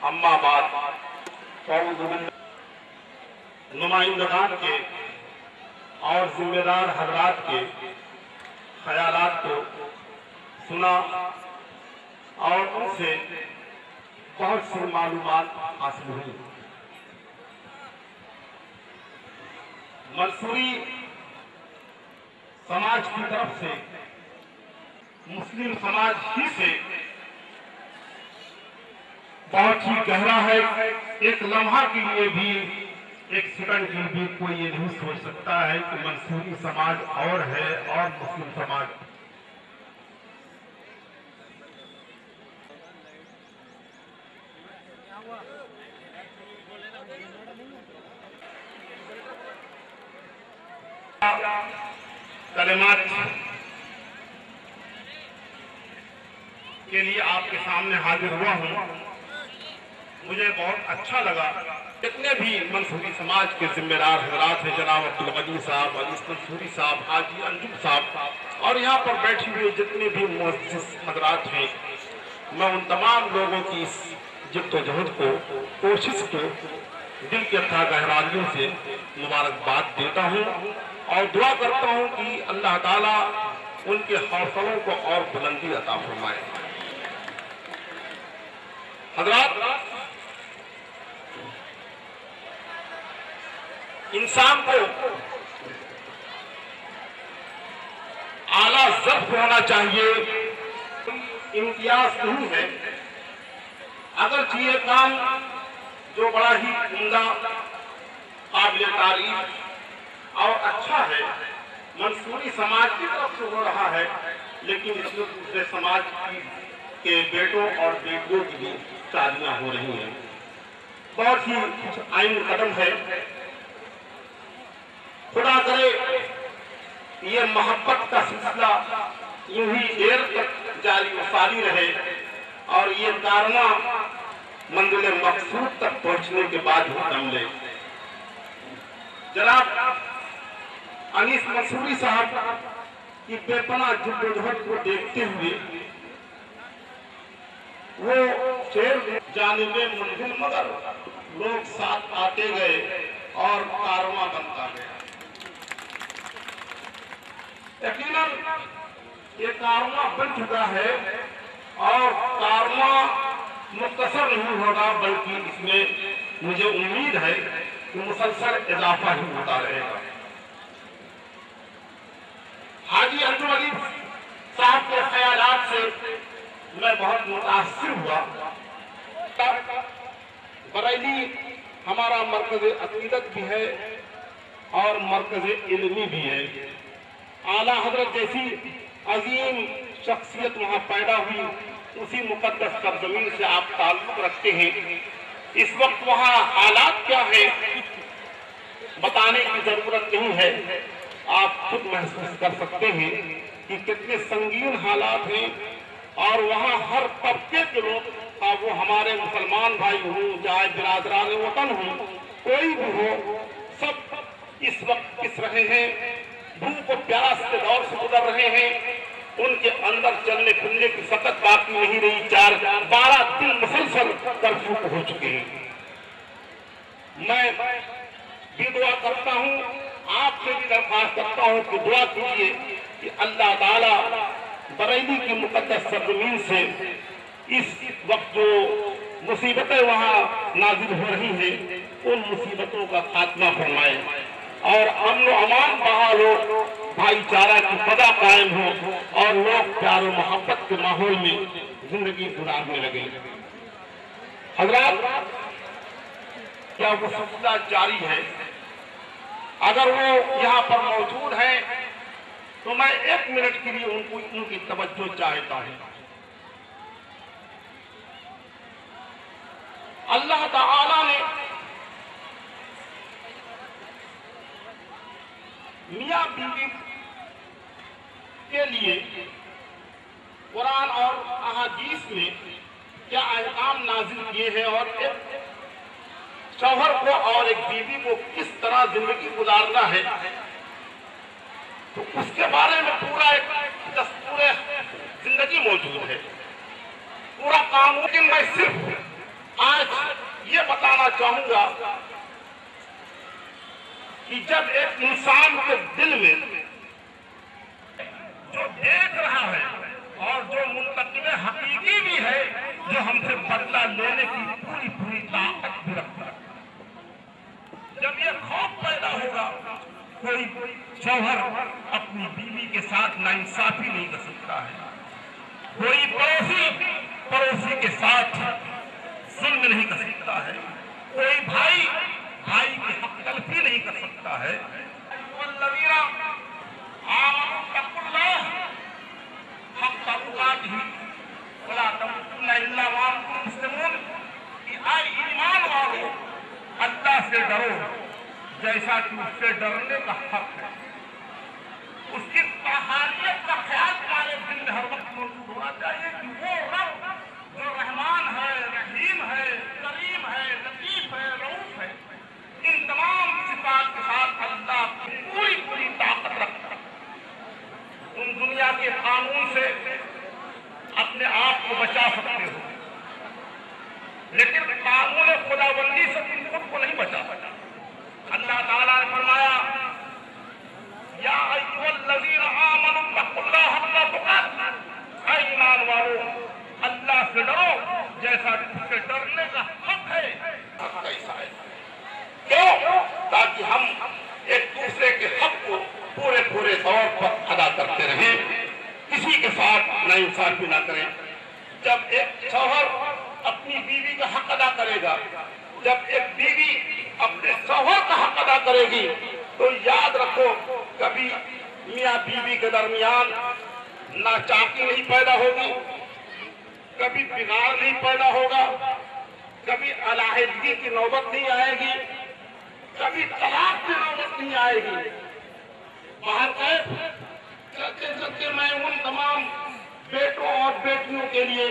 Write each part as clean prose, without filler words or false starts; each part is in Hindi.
अम्मा बात नुमाइंदगान के और जिम्मेदार हजरात के ख्यालात को सुना और उनसे बहुत सी मालूमात हासिल हुई। मंसूरी समाज की तरफ से मुस्लिम समाज ही से बहुत ही गहरा है। एक लम्हा के लिए भी, एक सेकंड के लिए भी कोई ये नहीं सोच सकता है कि मंसूरी समाज और है और मुस्लिम समाज। कलिमात के लिए आपके सामने हाजिर हुआ हूं। मुझे बहुत अच्छा लगा। जितने भी मंसूरी समाज के जिम्मेदार हजरात हैं, जनाब अब्दुल गनी साहब, अनीस मंसूरी साहब, हाजी अंजुम साहब और यहाँ पर बैठे हुए जितने भी मुअज़्ज़िज़ हजरात हैं, मैं उन तमाम लोगों की इस जिद्दोजहद को, कोशिश को दिल के अथाह गहराइयों से मुबारकबाद देता हूँ और दुआ करता हूँ कि अल्लाह ताला उनके हौसलों को और बुलंदी अता फरमाए। हजरात, इंसान को आला ज़ब्त होना चाहिए, इम्तियाज नहीं है। अगर ये काम जो बड़ा ही उम्दा, काबिल तारीफ और अच्छा है, मंसूरी समाज की तरफ से हो रहा है, लेकिन इसमें दूसरे समाज के बेटों और बेटियों की भी शादियां हो रही हैं। बहुत ही अहम कदम है। खुदा करे ये मोहब्बत का सिलसिला यूं ही देर तक जारी व सारी रहे और ये कारना मंजिल मकसूद तक पहुंचने के बाद ही दम ले। जनाब अनीस मंसूरी साहब की बेपनाह जिद्दोजहद को देखते हुए वो शेर जानिबे मंजिल मगर लोग साथ आते गए और कारवां बनता गया। यकीनन ये कारवां बन चुका है और कारवां मुख्तसर नहीं होगा, बल्कि इसमें मुझे उम्मीद है कि मुसलसल इजाफा ही होता रहेगा। हाजी अंजुम अली साहब के ख्यालात से मैं बहुत मुतासिर हुआ। बरेली हमारा मरकज अकीदत भी है और मरकज इल्मी भी है। आला हजरत जैसी अजीम शख्सियत वहाँ पैदा हुई, उसी मुकद्दस सरजमीन से आप ताल्लुक रखते हैं। इस वक्त वहाँ हालात क्या है बताने की जरूरत नहीं है, आप खुद महसूस कर सकते हैं कि कितने संगीन हालात हैं और वहाँ हर तबके के लोग, वो हमारे मुसलमान भाई हों, चाहे बिरादरान वतन हों, कोई भी हो, सब इस वक्त पिस रहे हैं, भूख और प्यास के दौर से गुजर रहे हैं। उनके अंदर चलने फिरने की सकत बाकी नहीं रही। 12 दिन मुसलसल कर्फ्यू हो चुके हैं। मैं भी दुआ करता हूँ, आपसे भी दरख्वास्त करता हूँ कि दुआ कीजिए कि अल्लाह ताला बरेली की मुकद्दस सरजमीन से इस वक्त जो मुसीबतें वहाँ नाजिल हो रही हैं, उन मुसीबतों का खात्मा फरमाए और अमन व अमान बहाल हो, भाईचारा की फजा कायम हो और लोग प्यार और मोहब्बत के माहौल में जिंदगी गुजारने लगे। हजरात, क्या वो सिलसिला जारी है? अगर वो यहाँ पर मौजूद है तो मैं 1 मिनट के लिए उनकी तवज्जो चाहता हूँ। अल्लाह ताला ने मियाँ बीवी के लिए कुरान और अहादीस में क्या अहकाम नाजिल किए हैं और एक शौहर को और एक बीवी को किस तरह जिंदगी गुजारना है, तो उसके बारे में पूरा एक दस्तूर जिंदगी मौजूद है, पूरा कानून। मैं सिर्फ आज आज ये बताना चाहूंगा कि जब एक इंसान के दिल में जो देख रहा है और जो मुंतकिब हकीकी भी है, जो हमसे बदला लेने की पूरी पूरी ताकत भी रखता है, जब ये खौफ पैदा होगा, कोई शौहर अपनी बीवी के साथ नाइंसाफी नहीं कर सकता है, कोई पड़ोसी के साथ जुल्म नहीं कर सकता है, कोई भाई की हक तलफी नहीं कर सकता है। ईमान वालों, अल्लाह से डरो जैसा कि उससे डरने का हक है। उसकी पहाड़ियत का ख्याल हमारे दिल में हर वक्त मौजूद होना चाहिए कि वो रब जो रहमान है, रहीम है, करीम है, लतीफ है, रऊफ है, इन तमाम सिफात के साथ अल्लाह की पूरी पूरी ताकत रखता है। तुम दुनिया के कानून से अपने आप को बचा सकते हो, लेकिन कानून खुदाबंदी से तुम खुद को नहीं बचा सकते। अल्लाह ताला ने फरमाया, या अय्युहल्लज़ीना आमनू तक़ुल्लाह हक़्क़ तुक़ातिह, ऐ ईमान वालों, अल्लाह से डरो जैसा उससे डरने का हक है। क्यों? ताकि हम एक दूसरे के हक को पूरे पूरे तौर पर अदा करते रहें, किसी के साथ नाइंसाफी ना करें। जब एक शौहर अपनी बीवी का हक अदा करेगा, जब एक बीवी अपने शौहर का हक अदा करेगी, तो याद रखो कभी मियाँ बीवी के दरमियान नाचाकी नहीं पैदा होगी, कभी बिगाड़ नहीं पैदा होगा, कभी अलहदगी की नौबत नहीं आएगी, कभी तलाक की नौबत नहीं आएगी। बाहर गए चलते चलते मैं उन तमाम बेटों और बेटियों के लिए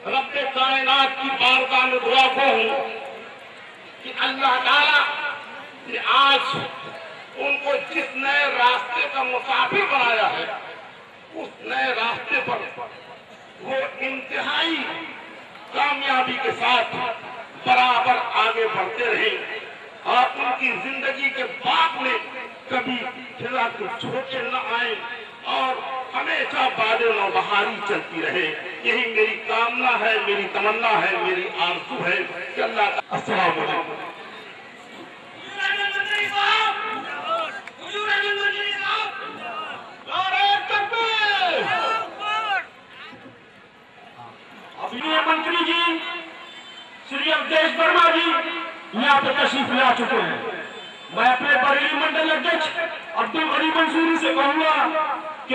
रब्बे कायनात की बारगाह में दुआ करूं कि अल्लाह ताला ने आज उनको जिस नए रास्ते का मुसाफिर बनाया है, उस नए रास्ते पर वो इंतहाई कामयाबी के साथ बराबर आगे बढ़ते रहे और उनकी जिंदगी के बाग में कभी खिला के छोटे न आए और हमेशा बादल नौबहारी चलती रहे। यही मेरी कामना है, मेरी तमन्ना है, मेरी आरज़ू है कि अल्लाह। अस्सलाम वालेकुम। मंत्री जी श्री अवधेश वर्मा जी यहाँ पे तशरीफ ला चुके हैं। मैं अपने बरेली मंडल अध्यक्ष अब्दुल गनी मंसूरी से कहूंगा कि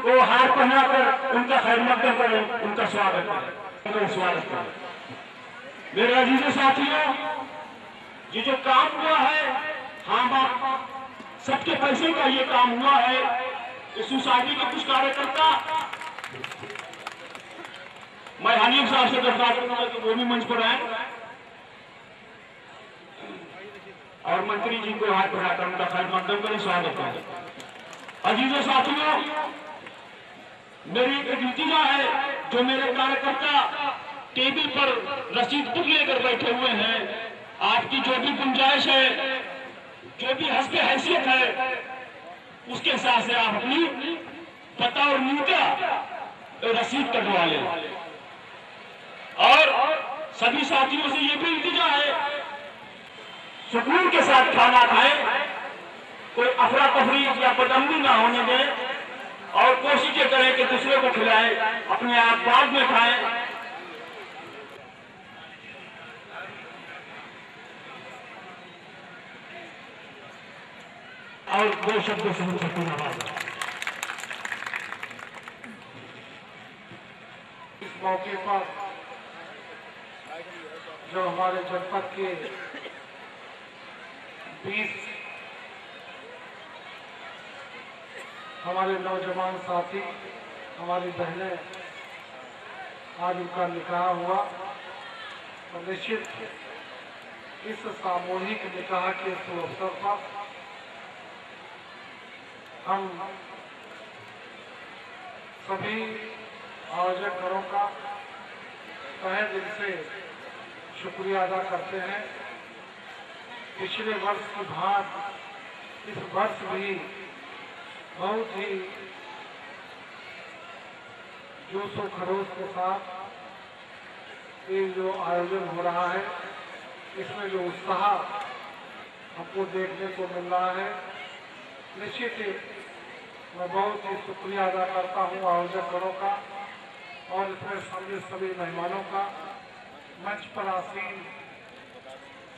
वो हार पहनाकर उनका खैर मकदम करें, उनका स्वागत करें। मेरे अजीजों साथियों, ये जो काम हुआ है, हाँ बाप सबके पैसे का ये काम हुआ है। इस सोसाइटी के कुछ कार्यकर्ता, मैं हनीफ साहब से दरख्वास्त करूंगा कि वो भी मंच पर आए और मंत्री जी को हाथ बढ़ाकर उनका खैर मकदम करें, स्वागत करें। अजीजों साथियों, मेरी एक इल्तिजा है, जो मेरे कार्यकर्ता टेबल पर रसीद बुक लेकर बैठे हुए हैं, आपकी जो भी गुंजाइश है, जो भी हस्ब हैसियत है, उसके हिसाब से आप अपनी पता और नीता रसीद कटवा लें। और सभी साथियों से ये भी इल्तिजा है, सुकून के साथ खाना खाएं, कोई अफरा तफरी या बदअमनी ना होने दें और कोशिशें करें कि दूसरे को खिलाएं, अपने आप बाद में खाएं। और दो शब्दों से मुझे पूरा आवाज। इस मौके पर जो हमारे जनपद के 20 हमारे नौजवान साथी, हमारी बहनें, आज उनका निकाह हुआ और निश्चित इस सामूहिक निकाह के शुभ अवसर पर हम सभी आयोजक घरों का तहे दिल से शुक्रिया अदा करते हैं। पिछले वर्ष की भांति इस वर्ष भी बहुत ही जोश और खरोश के साथ ये जो आयोजन हो रहा है, इसमें जो उत्साह हमको देखने को मिल रहा है, निश्चित ही मैं बहुत ही शुक्रिया अदा करता हूँ आयोजकों का और इसमें सम्मिलित सभी मेहमानों का, मंच पर आसीन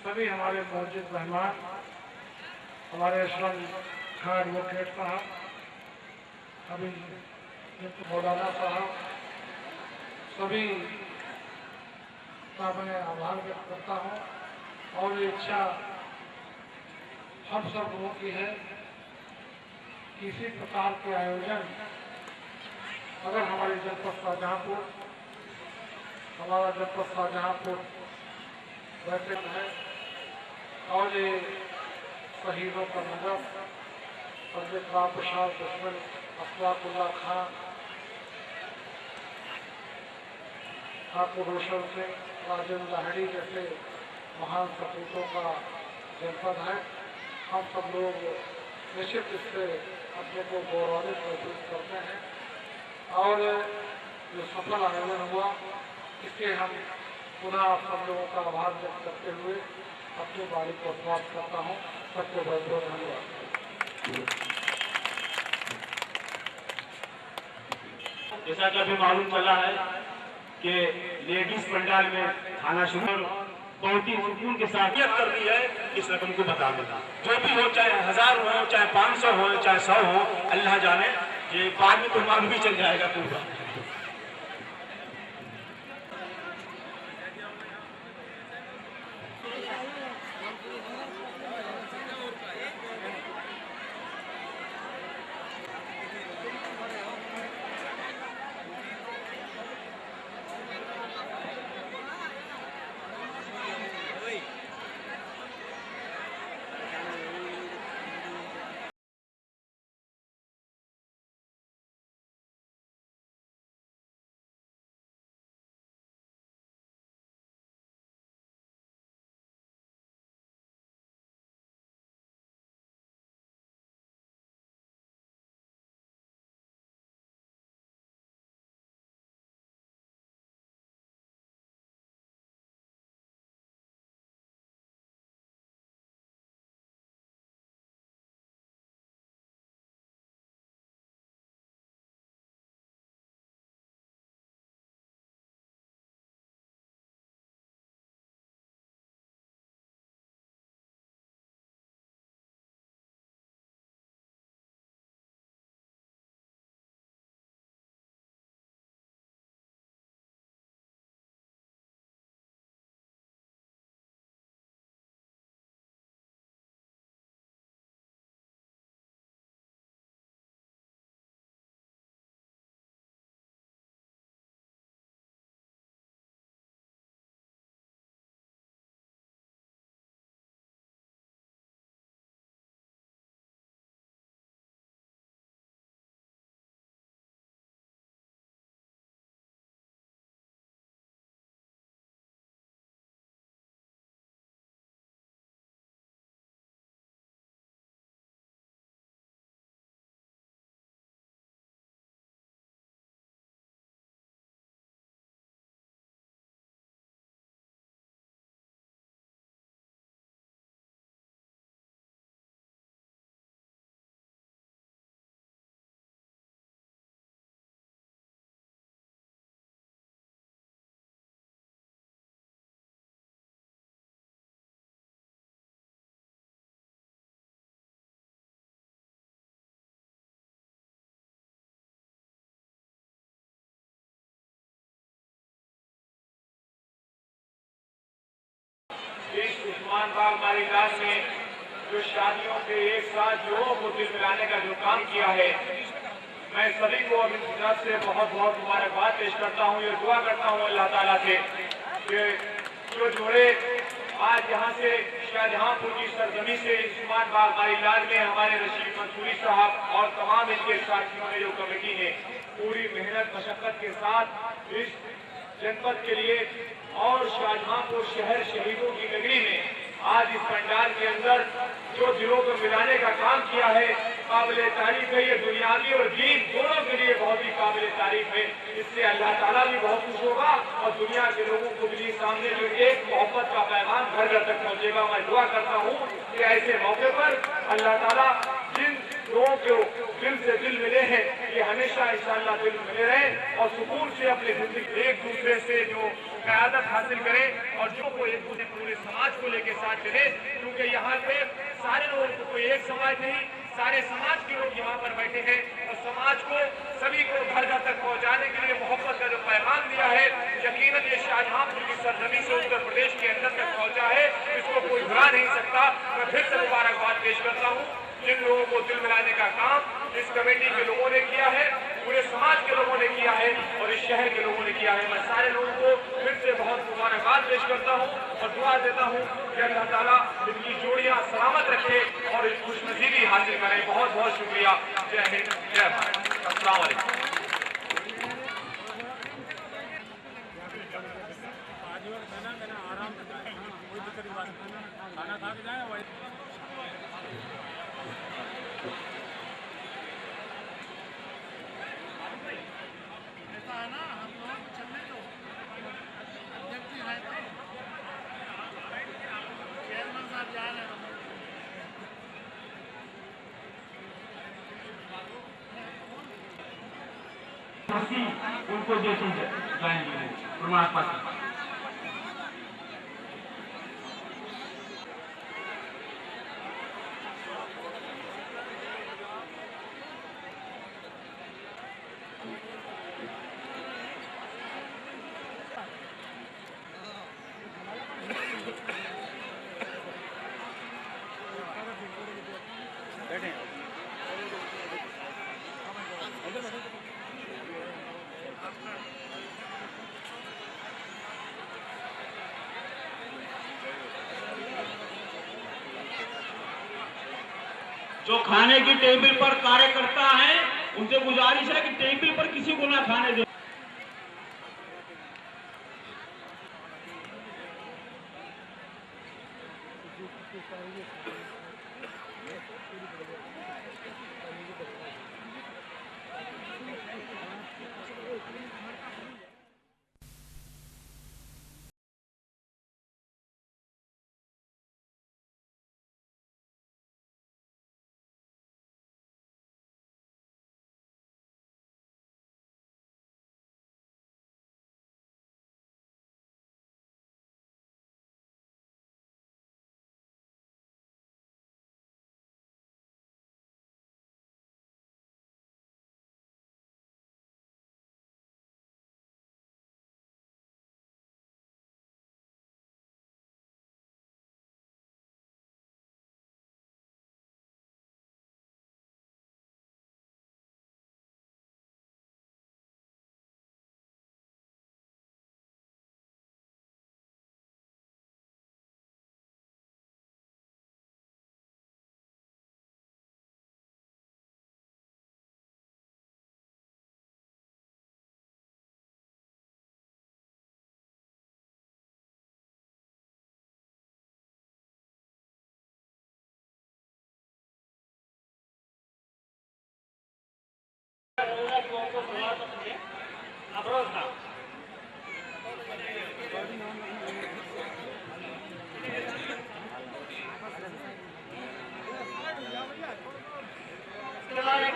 सभी हमारे मौजूद मेहमान, हमारे अशरफ खान एडवोकेट साहब, अभी मौलाना साहब, सभी का मैं आभार व्यक्त करता हूँ। और ये इच्छा हम सब लोगों की है कि इसी प्रकार के आयोजन अगर हमारे जनपद शाहजहांपुर, हमारा जनपद शाहजहांपुर बैठक है और ये शहीदों का नगर पंडित राम प्रसाद दुश्मन, अशफाकुल्ला खां, ठाकुर रोशन सिंह, राजेंद्र लाहिड़ी जैसे महान सपूतों का जनपद है। हम सब लोग निश्चित इससे अपने को गौरवान्वित महसूस करते हैं और जो सफल आयोजन हुआ इसके हम पुनः आप सब लोगों का आभार व्यक्त करते हुए अपनी बारी को समाप्त करता हूँ। सबको बहुत बहुत धन्यवाद। जैसा कि अभी मालूम चला है कि लेडीज पंडाल में खाना शुरू बहुत ही सुकून के साथ कर दी है। इस रकम को बता देना, जो भी हो, चाहे 1000 हो, चाहे 500 हो, चाहे 100 हो, अल्लाह जाने, ये बाद में तो मालूम भी चल जाएगा पूरा। इस उस्मान बाग मालिकान में जो शादियों के एक साथ लोगों को दिल मिलाने का जो काम किया है, मैं सभी को अपनी तरफ से बहुत बहुत मुबारकबाद पेश करता हूँ। ये दुआ करता हूँ अल्लाह ताला से कि जो जोड़े आज यहाँ से शाहजहांपुर की सरजमी से उस्मान बाग मालिकान में हमारे रशीद मंसूरी साहब और तमाम इनके साथियों ने जो कमेटी ने पूरी मेहनत मशक्कत के साथ इस जनपद के लिए और शाहजहांपुर शहर शहीदों की नगरी में आज इस पंडाल के अंदर जो दिलों को मिलाने का काम किया है, काबिल तारीफ है। ये दुनियावी और दीन दोनों के लिए बहुत ही काबिल तारीफ है। इससे अल्लाह ताला भी बहुत खुश होगा और दुनिया के लोगों को भी सामने जो एक मोहब्बत का पैगाम घर घर तक पहुंचेगा। मैं दुआ करता हूँ कि ऐसे मौके पर अल्लाह ताला जिन लोगों को दिल से दिल मिले हैं, ये हमेशा इंशाअल्लाह दिल मिले रहे और सुकून से अपनी जिंदगी एक दूसरे से जो क़यादत हासिल करें और जो को एक दूसरे पूरे समाज को लेकर साथ चले, क्योंकि यहाँ पे सारे लोगों को कोई एक समाज नहीं, सारे समाज के लोग यहाँ पर बैठे हैं और समाज को सभी को घर घर तक पहुँचाने के लिए मोहब्बत का जो पैगाम दिया है, यकीनन ये शाहजहांपुर की सरजमी से उत्तर प्रदेश के अंदर तक पहुँचा है, इसको कोई भुला नहीं सकता। मैं फिर से मुबारकबाद पेश करता हूँ जिन लोगों को दिल मिलाने का काम इस कमेटी के लोगों ने किया है, पूरे समाज के लोगों ने किया है और इस शहर के लोगों ने किया है। मैं सारे लोगों को फिर से बहुत मुबारकबाद पेश करता हूँ और दुआ देता हूँ कि अल्लाह ताला इनकी जोड़ियां सलामत रखे और इस खुशनसीबी हासिल करें। बहुत बहुत शुक्रिया। जय हिंद, जय भारत। अस्सलाम वालेकुम। उनको देती जाएंगे प्रमाण पत्र। जो खाने की टेबल पर कार्य करता है उनसे गुजारिश है कि टेबल पर किसी को ना खाने दे।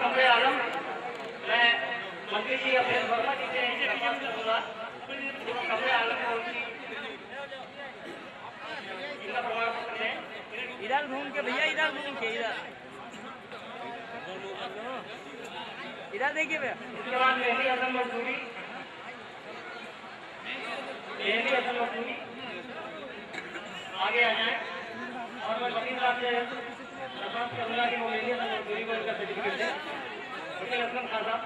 कमरे आलम मैं मंत्री जी अपने वर्मा जी से दरख्वास्त करूंगा कमरे आलम को इनका प्रमाण पत्र है। इधर घूम के भैया, इधर घूम के इधर देखिए भैया। इसके बाद मेहंदी हसन मजदूरी, मेहंदी हसन मजदूरी आगे आ जाए और मैं वकील साहब से दरख्वास्त करूंगा कि वो मेहंदी हसन मजदूरी को इनका सर्टिफिकेट दें। वकील असलम खान साहब,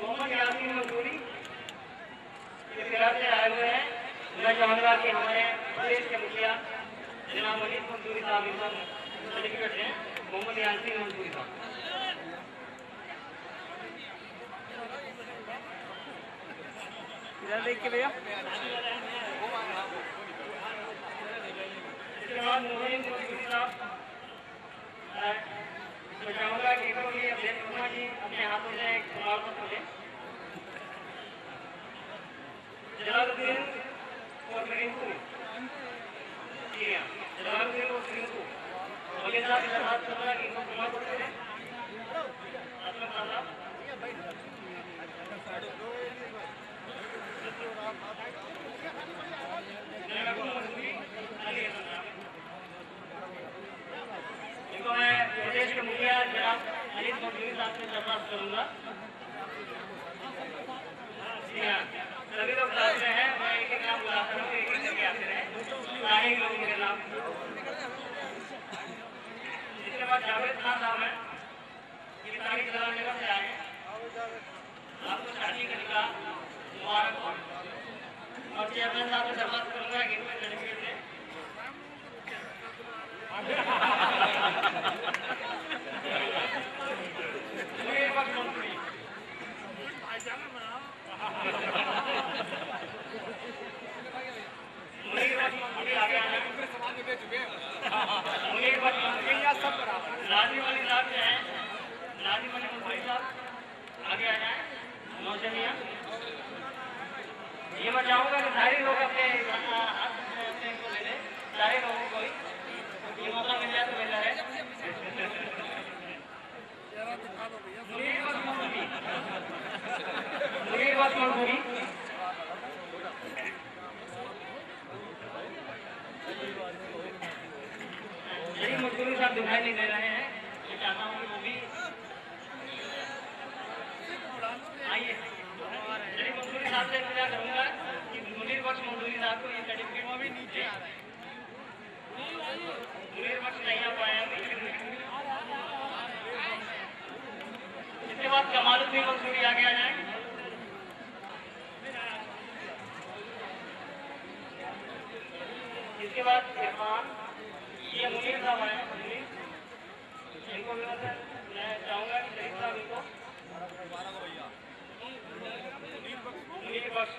मोहम्मद यासीन मजदूरी से आए हुए हैं। मैं चाहूँगा कि हमारे प्रदेश के मुखिया जनाब मजीद मंसूरी साहब इनका सर्टिफिकेट हैं। मोहम्मद यासीन मंसूरी साहब। इधर देख के भैया। इसके बाद मोहन साहब मैं चाहूँगा कि अभिषेक वर्मा जी अपने हाथों से एक प्रमाण पत्र लें। जलालुद्दीन और रिंकू जी हाँ, जलालुद्दीन और रिंकू वकील साहब इधर हाथ चल रहा है कि इनको प्रमाण पत्र दें। असलम खान साहब इनको मैं प्रदेश के मुखिया जनाब अनिल मौजूदी साहब से दरख्वास्त करूंगा। जी हाँ, सभी लोग साथ में हैं, मैं एक एक नाम बुलाता हूँ, एक एक करके आते रहे सारे लोगों के नाम। इसके बाद जावेद खान साहब हैं, ये तारीख नगर से आए हैं। आपको शादी का निकाह मुबारक हो। और चेयरमैन साहब से दरख्वास्त करूंगा कि इनको सर्टिफिकेट दें। राजीव अली साहब जो हैं, राजीव अली मंत्री साहब आगे आ जाए। नौशनिया ये मैं चाहूँगा कि सारे लोग अपने हाथ अपने को ले लें, सारे लोगों को ये मौका मिल जाए तो बेहतर है। मुनीर बस मंसूरी यही मजदूरी साहब दिखाई नहीं दे रहे हैं, मैं चाहता हूँ कि वो भी आइए। यही मजदूरी साहब से इंतजार करूँगा कि मुनीर बख्श मंसूरी साहब को ये सर्टिफिकेट भी नीचे मुनीर बख्श नहीं आ पाए हैं। इसके बाद कमालुद्दीन मंसूरी आगे आ जाए। इसके बाद इरफान, ये मुनीर साहब आए हैं। इनको भी मैं चाहूँगा कि शरीफ साहब इनको मुनीर बख्श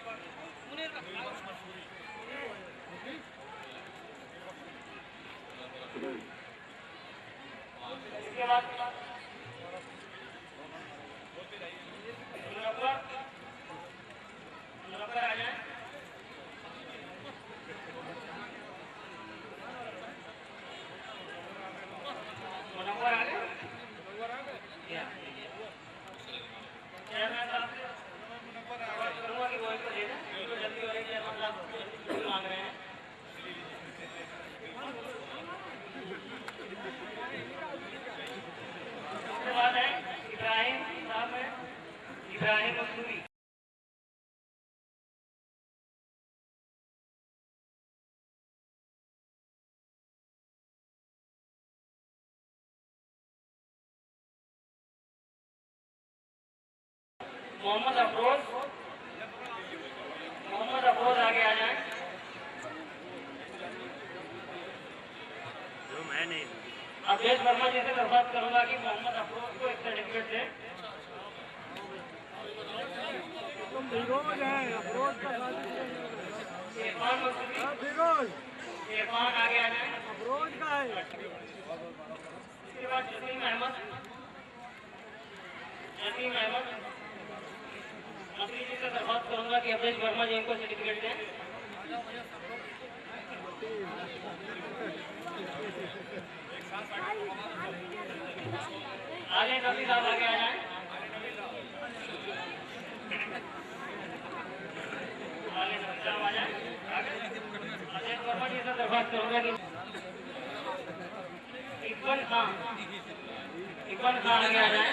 इसके बाद मुनव्वर आ जाए। मुनव्वर आ गए। चेयरमैन साहब से करूँगा कि वो इनको दे दें, इनको जल्दी हो रही है। चेयरमैन साहब मांग रहे हैं। उसके बाद है इब्राहिम साहब है, इब्राहिम मंसूरी। मोहम्मद अफरोज आगे आ जाए। अवधेश वर्मा जी से दरख्वास्त करूंगा कि मोहम्मद अफरोज को एक सर्टिफिकेट दें। इरफान आगे आ जाए। इसके बाद जसीम अहमद मंत्री जी से दरख्वास्त करूंगा कि अवधेश वर्मा जी इनको सर्टिफिकेट दें। आगे नबी साहब आगे आ जाए। अवधेश वर्मा जी से दरख्वास्त करूंगा कि इकबाल खान आगे आ जाए।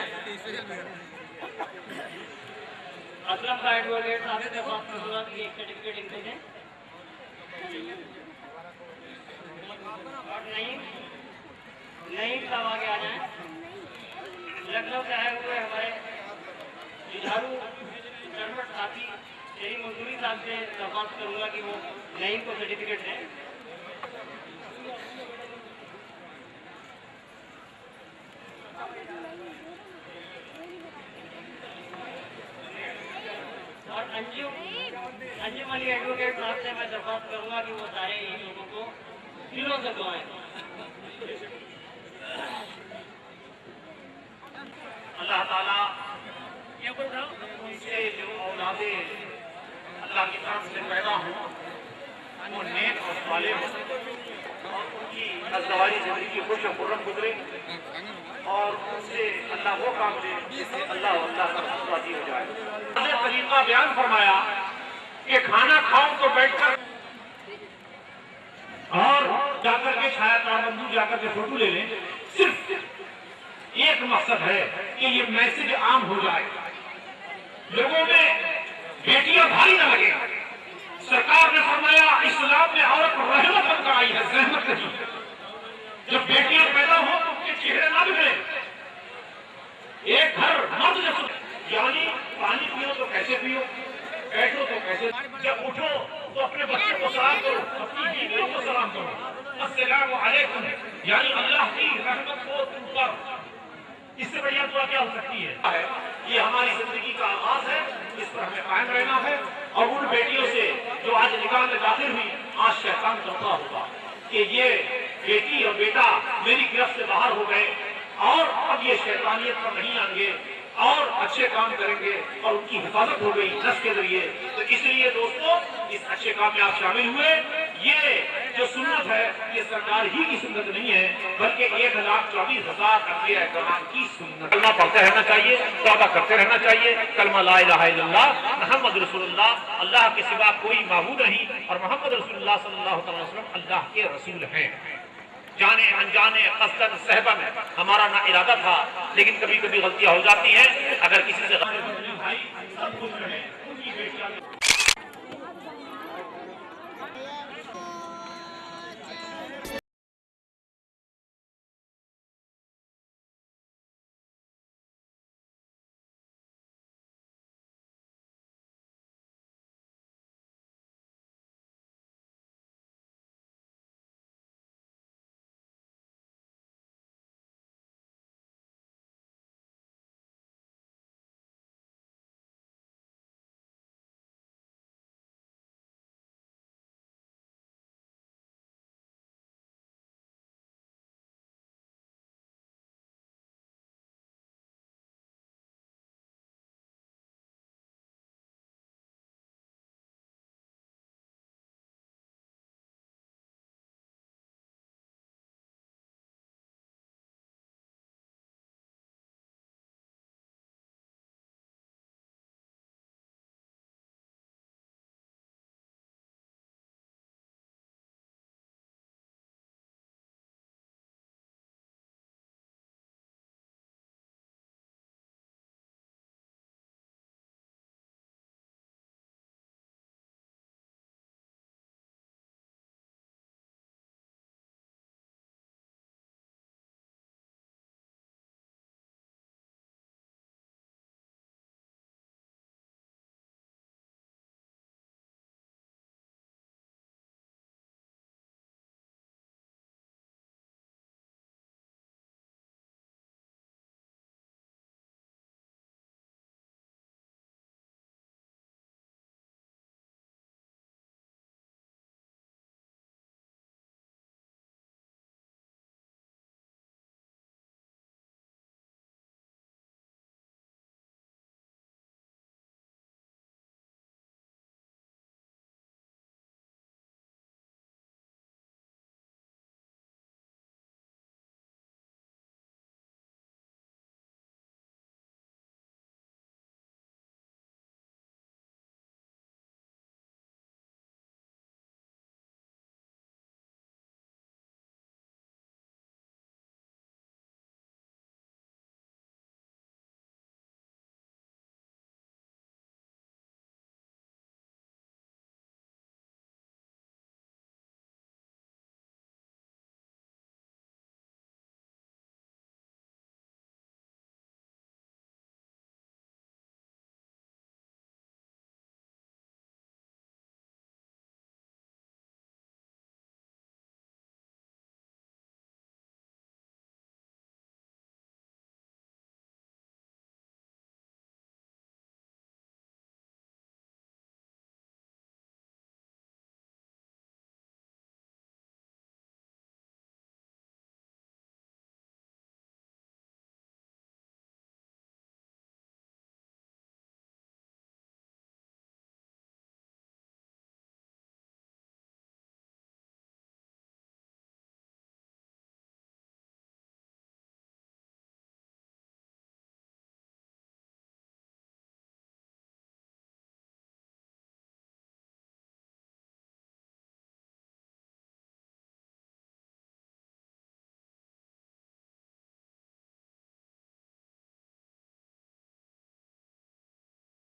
असलम का एडवोकेट साहब से दरख्वास्त करूंगा कि एक सर्टिफिकेट इनको दें। और नईम साहब आगे आ जाए। लखनऊ से आए हुए हमारे जुझारू सरपट साथी श्री मंसूरी साहब से दरख्वास्त करूंगा कि वो नईम को सर्टिफिकेट दें। और अंजुम अली एडवोकेट साहब से मैं दरख्वास्त करूंगा कि वो सारे इन लोगों को दिलों से दुआएं। अल्लाह ताला से जो औलादे अल्लाह की तरफ से पैदा हो वो नेक और साले हो और उनकी अज़दवाजी जिंदगी खुश और खुर्रम गुजरे और उनसे अल्लाह वो काम दे जिससे अल्लाह का राजी हो जाए। तरीका बयान फरमाया कि खाना खाओ तो बैठकर और जाकर के छाया ताबंदू जाकर के फोटो ले लें। सिर्फ एक मकसद है कि ये मैसेज आम हो जाए, लोगों में बेटियां भारी न लगे। सरकार ने फरमाया इस्लाम में औरत रहमत बनकर आई है, रहमत नहीं। जब बेटियां पैदा हो तो उनके चेहरे ना बिगड़े। एक घर मर्द यानी पानी पियो तो कैसे पियो, बैठो तो कैसे, जब उठो तो अपने बच्चे को सलाम करो, अपनी बीवियों को सलाम करो, अस्सलामु अलैकुम, यानी अल्लाह की रहमत हो तुम पर। इससे बढ़िया दुआ क्या हो सकती है? ये हमारी जिंदगी का आगाज है, इस पर हमें कायम रहना है। और उन बेटियों से जो आज निकाह में दाखिल हुई, आज शैतान डरता होगा कि ये बेटी और बेटा मेरी गिरफ्त से बाहर हो गए और अब ये शैतानियत पर नहीं आएंगे और अच्छे काम करेंगे और उनकी हिफाजत हो गई नफ्स के जरिए। तो इसलिए दोस्तों इस अच्छे काम में आप शामिल हुए। ये जो सुन्नत है ये सरकार ही की सुन्नत नहीं है, बल्कि 1,24,000 अंबिया इकराम की सुन्नत। कलमा पढ़ते रहना चाहिए, तौबा करते रहना चाहिए। कलमा ला इलाहा इल्लल्लाह मुहम्मद रसूलुल्लाह, अल्लाह के सिवा कोई माबूद नहीं और मोहम्मद रसूलुल्लाह सल्लल्लाहु अलैहि वसल्लम अल्लाह के रसूल हैं। जाने अनजाने कस्दन सहबन हमारा ना इरादा था, लेकिन कभी कभी गलतियां हो जाती हैं। अगर किसी से